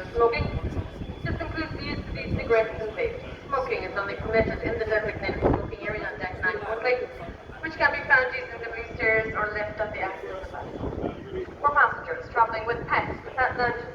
of smoking. This includes the use of e-cigarettes and vapes. Smoking is only permitted in the designated smoking area on deck 9 only, which can be found using the blue stairs or left at the axle of the vessel. For passengers travelling with pets without land